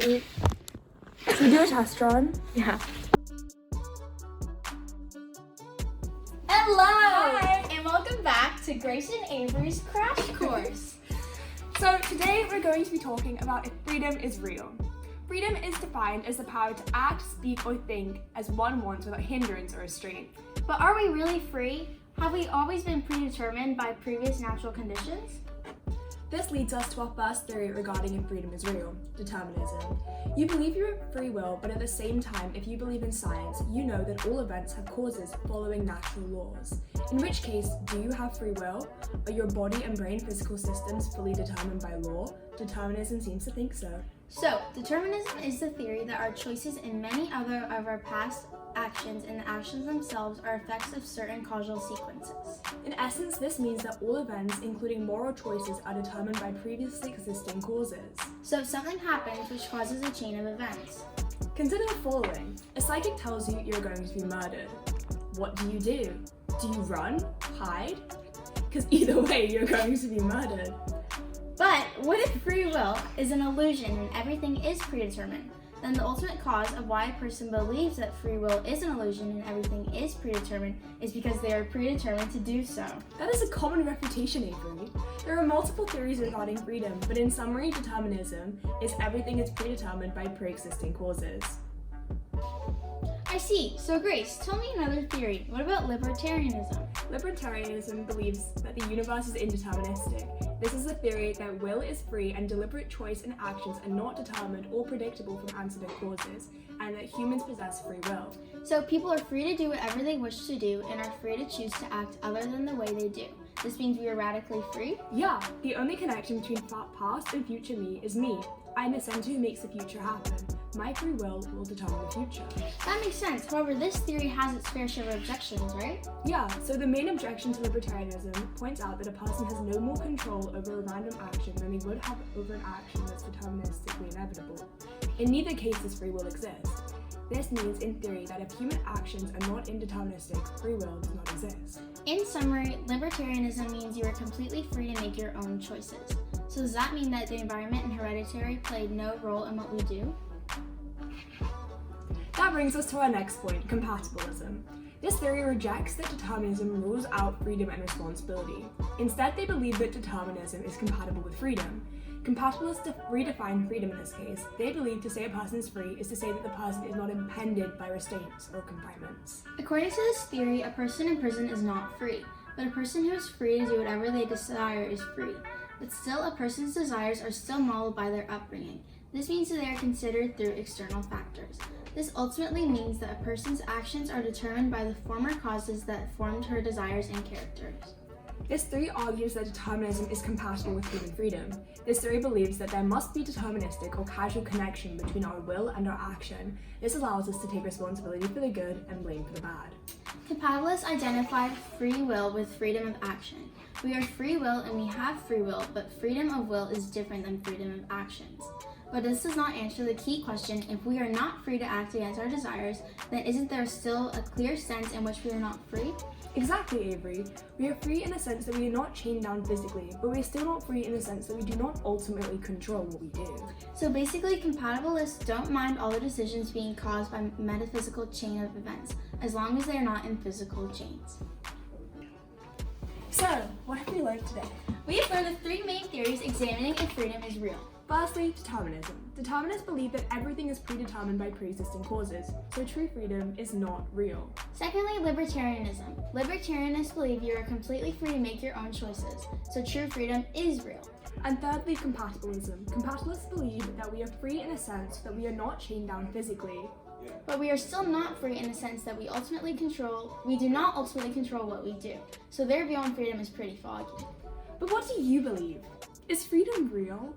Should we do a test run? Yeah. Hello! Hi! And welcome back to Grace and Avery's Crash Course. So today we're going to be talking about if freedom is real. Freedom is defined as the power to act, speak, or think as one wants without hindrance or restraint. But are we really free? Have we always been predetermined by previous natural conditions? This leads us to our first theory regarding if freedom is real, determinism. You believe you have free will, but at the same time, if you believe in science, you know that all events have causes following natural laws. In which case, do you have free will? Are your body and brain physical systems fully determined by law? Determinism seems to think so. So, determinism is the theory that our choices and many other of our past actions and the actions themselves are effects of certain causal sequences. In essence, this means that all events, including moral choices, are determined by previously existing causes. So, if something happens which causes a chain of events. Consider the following. A psychic tells you you're going to be murdered. What do? Do you run? Hide? Because either way, you're going to be murdered. But what if free will is an illusion and everything is predetermined? Then the ultimate cause of why a person believes that free will is an illusion and everything is predetermined is because they are predetermined to do so. That is a common refutation, Avery. There are multiple theories regarding freedom, but in summary, determinism is everything is predetermined by pre-existing causes. I see. So Grace, tell me another theory. What about libertarianism? Libertarianism believes that the universe is indeterministic. This is a theory that will is free and deliberate choice and actions are not determined or predictable from accident causes, and that humans possess free will. So people are free to do whatever they wish to do and are free to choose to act other than the way they do. This means we are radically free? Yeah, the only connection between past and future me is me. I'm the center who makes the future happen. My free will determine the future. That makes sense. However, this theory has its fair share of objections, right? Yeah, so the main objection to libertarianism points out that a person has no more control over a random action than they would have over an action that's deterministically inevitable. In neither case does free will exist. This means, in theory, that if human actions are not indeterministic, free will does not exist. In summary, libertarianism means you are completely free to make your own choices. So does that mean that the environment and hereditary played no role in what we do? That brings us to our next point, compatibilism. This theory rejects that determinism rules out freedom and responsibility. Instead, they believe that determinism is compatible with freedom. Compatibilists redefine freedom in this case. They believe to say a person is free is to say that the person is not impeded by restraints or confinements. According to this theory, a person in prison is not free, but a person who is free to do whatever they desire is free. But still, a person's desires are still modeled by their upbringing. This means that they are considered through external factors. This ultimately means that a person's actions are determined by the former causes that formed her desires and characters. This theory argues that determinism is compatible with human freedom. This theory believes that there must be deterministic or causal connection between our will and our action. This allows us to take responsibility for the good and blame for the bad. Compatibilists identify free will with freedom of action. We are free will and we have free will, but freedom of will is different than freedom of actions. But this does not answer the key question: if we are not free to act against our desires, then isn't there still a clear sense in which we are not free? Exactly, Avery. We are free in the sense that we are not chained down physically, but we are still not free in the sense that we do not ultimately control what we do. So basically, compatibilists don't mind all the decisions being caused by metaphysical chain of events, as long as they are not in physical chains. So, what have we learned today? We have learned the three main theories examining if freedom is real. Firstly, determinism. Determinists believe that everything is predetermined by pre-existing causes, so true freedom is not real. Secondly, libertarianism. Libertarianists believe you are completely free to make your own choices, so true freedom is real. And thirdly, compatibilism. Compatibilists believe that we are free in a sense that we are not chained down physically. But we are still not free in the sense that we do not ultimately control what we do. So their view on freedom is pretty foggy. But what do you believe? Is freedom real?